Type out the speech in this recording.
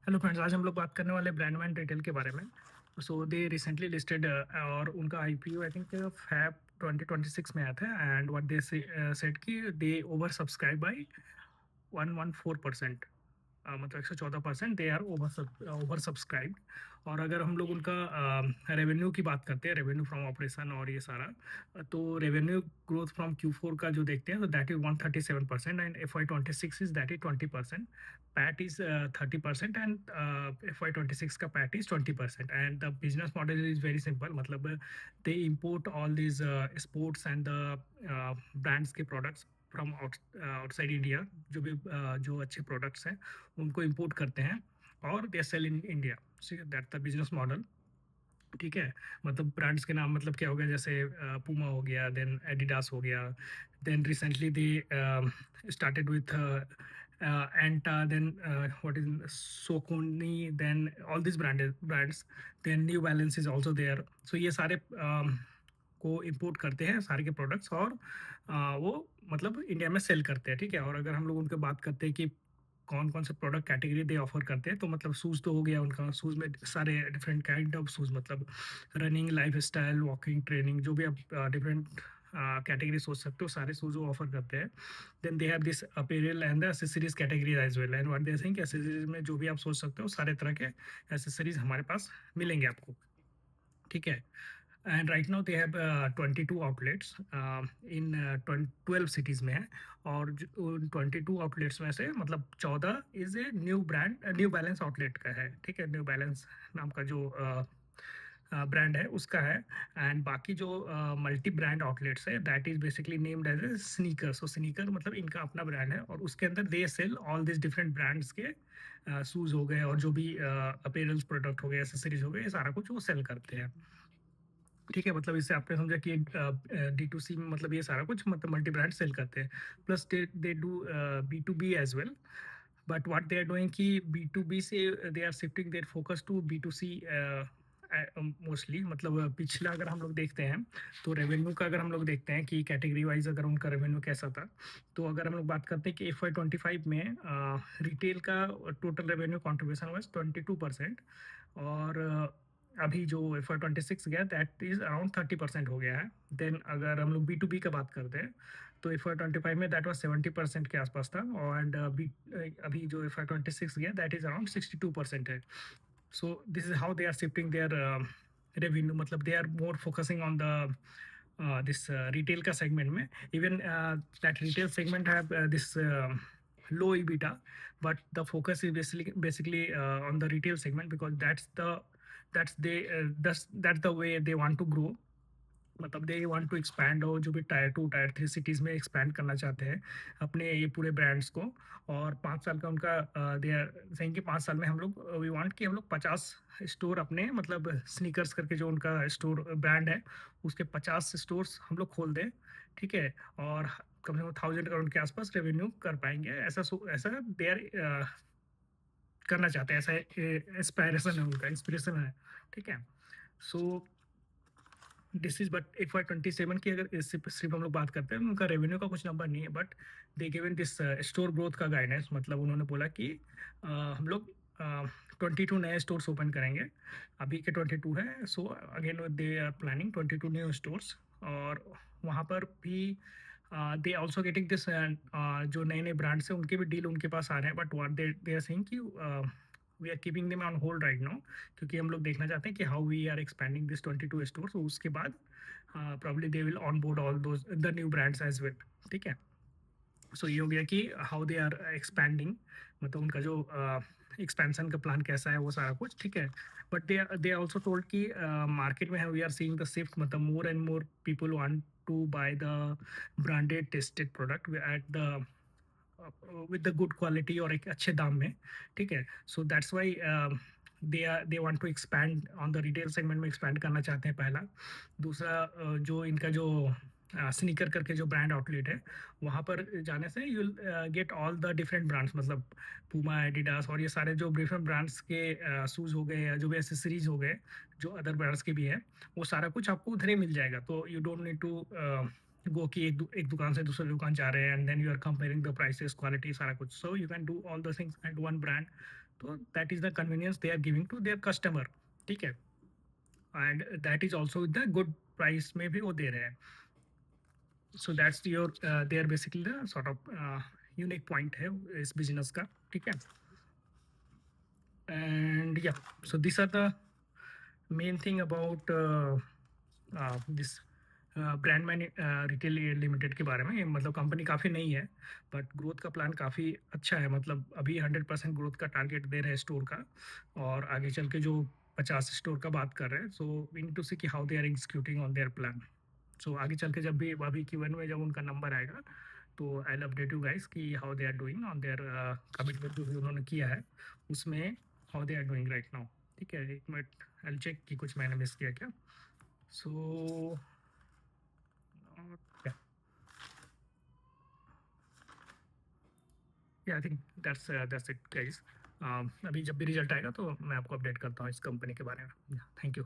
Hello friends, आज हम लोग बात करने वाले ब्रांड वैन रिटेल के बारे में। सो दे रिसेंटली लिस्टेड और उनका आईपीओ आई थिंक फैब 2026 में आया था। एंड व्हाट दे सेड कि दे ओवर सब्सक्राइब बाय 114%। मतलब 114% दे आर ओवर सब्सक्राइब्ड। और अगर हम लोग उनका रेवेन्यू की बात करते हैं, रेवेन्यू फ्रॉम ऑपरेशन और ये सारा, तो रेवेन्यू ग्रोथ फ्रॉम Q4 का जो देखते हैं तो that is 137%, and FY26 is that is 20%। PAT is 30%, and FY26 का PAT is 20%। And the business model is very simple, मतलब they import all these sports and the brands के products from outside India. जो भी जो अच्छे products हैं उनको import करते हैं और they sell in India. That the business model. ठीक है। मतलब ब्रांड्स के नाम मतलब क्या हो गया, जैसे पूमा हो गया, देन एडिडास हो गया, then recently they started with Anta, then what is Saucony, then all this brands, then New Balance is also there. So ये सारे को इंपोर्ट करते हैं सारे के प्रोडक्ट्स, और वो मतलब इंडिया में सेल करते हैं। ठीक है। और अगर हम लोग उनके बात करते हैं कि कौन कौन से प्रोडक्ट कैटेगरी दे ऑफर करते हैं, तो मतलब शूज़ तो हो गया उनका। शूज़ में सारे डिफरेंट काइंड ऑफ शूज़, मतलब running, life style, walking, training, जो भी आप डिफरेंट कैटेगरी सोच सकते हो, सारे शूज़ वो ऑफर करते हैं। Then they have this apparel and the accessories category as well. And what they think, accessories में जो भी आप सोच सकते हो सारे तरह के एसेसरीज हमारे पास मिलेंगे आपको। ठीक है। And right now they have 22 outlets in 12 cities में है। और उन 22 आउटलेट्स में से मतलब 14 is a new brand, new balance outlet का है। ठीक है। न्यू बैलेंस नाम का जो ब्रांड है उसका है। एंड बाकी जो मल्टी ब्रांड आउटलेट्स है that is basically named as a sneaker. So sneaker मतलब इनका अपना ब्रांड है, और उसके अंदर they sell all this different brands के शूज़ हो गए, और जो भी अपेरल्स प्रोडक्ट हो गए, एसेसरीज हो गए, ये सारा कुछ वो सेल करते हैं। ठीक है। मतलब इससे आपने समझा कि D2C में मतलब ये सारा कुछ मतलब मल्टी ब्रांड सेल करते हैं। Plus they do B2B as well. But what they are doing कि B2B से they are shifting their focus to B2C mostly. मतलब पिछला अगर हम लोग देखते हैं तो रेवेन्यू का अगर हम लोग देखते हैं कि कैटेगरी वाइज अगर उनका रेवेन्यू कैसा था, तो अगर हम लोग बात करते हैं कि FY25 में रिटेल का टोटल रेवेन्यू कॉन्ट्रीब्यूशन वाज 22%। और अभी जो FY26 गया दैट इज अराउंड 30% हो गया है। देन अगर हम लोग B2B का बात करते हैं तो FY25 में दैट वाज 70% के आसपास था। और अभी जो FY26 गया दैट इज अराउंड 62% है। So this is how they are shifting their revenue, मतलब they are more focusing on the this retail का segment में। Even that retail segment have this low EBITDA, but the focus is basically on the retail segment, because that's the way they want to grow। मतलब दे want to expand, और जो भी tyre 2 tyre 3 cities में expand करना चाहते हैं अपने ये पूरे ब्रांड्स को। और 5 साल का उनका दे आर सेइंग कि 5 साल में हम लोग वी वांट कि हम लोग 50 स्टोर अपने, मतलब स्नीकर्स करके जो उनका स्टोर ब्रांड है उसके 50 स्टोर्स हम लोग खोल दें। ठीक है। और कम से कम 1000 करोड़ के आसपास रेवेन्यू कर पाएंगे, ऐसा दे आर करना चाहते हैं, ऐसा एस्पायरेशन है उनका, इंस्पिरेशन है। ठीक है। So this is but FY27 की अगर सिर्फ हम लोग बात करते हैं, उनका रेवेन्यू का कुछ नंबर नहीं है, but they given this store growth का गाइडेंस। मतलब उन्होंने बोला कि हम लोग 22 नए स्टोर्स ओपन करेंगे। अभी के 22 है, so again they are planning 22 new stores. और वहाँ पर भी दे आल्सो गेटिंग दिस, जो नए नए ब्रांड्स हैं उनके भी डील उनके पास आ रहे हैं। But what they are saying कि we are keeping them on hold right now, क्योंकि हम लोग देखना चाहते हैं कि how we are expanding this 22 stores. उसके बाद probably they will on board all those the new brands as well. ठीक है। सो ये हो गया कि हाउ दे आर एक्सपैंडिंग, मतलब उनका जो एक्सपेंशन का प्लान कैसा है वो सारा कुछ। ठीक है। बट दे आल्सो टोल्ड कि मार्केट में है we are seeing the shift, मतलब more and more people want to buy the branded tested product at the with the good quality और एक अच्छे दाम में। ठीक है। So that's why they want to expand on the retail segment में, expand करना चाहते हैं पहला। दूसरा जो इनका जो स्नीकर करके जो ब्रांड आउटलेट है वहाँ पर जाने से you will get all the different brands, मतलब पूमा, एडिडास और ये सारे जो डिफरेंट ब्रांड्स के शूज़ हो गए या जो भी एसेसरीज हो गए जो अदर ब्रांड्स के भी है, वो सारा कुछ आपको उधर ही मिल जाएगा। तो you don't need to go कि एक दुकान से दूसरी दुकान जा रहे हैं, and then you are comparing the prices, quality, सारा कुछ। So you can do all the things at one brand. तो that is the convenience they are giving to their customer, ठीक है, and that is also the good price में भी वो दे रहे हैं। So that's your there basically the sort of unique point है इस बिजनेस का, ठीक है। And yeah, so this are the main thing about this Brandman Retail Limited के बारे में। ये मतलब कंपनी काफ़ी नई है, बट ग्रोथ का प्लान काफ़ी अच्छा है। मतलब अभी 100% ग्रोथ का टारगेट दे रहे हैं स्टोर का, और आगे चल के जो 50 स्टोर का बात कर रहे हैं। So we need to see कि how they are executing on their plan. So आगे चल के जब भी अभी Q1 में जब उनका नंबर आएगा, तो I will update you guys कि how they are doing on their commitment जो भी उन्होंने किया है उसमें, how they are doing right now, ठीक है। एक मिनट, आई विल चेक कि कुछ मैंने मिस किया क्या। सो या, I think that's it guys. अभी जब भी रिजल्ट आएगा तो मैं आपको अपडेट करता हूँ इस कंपनी के बारे में। Thank you.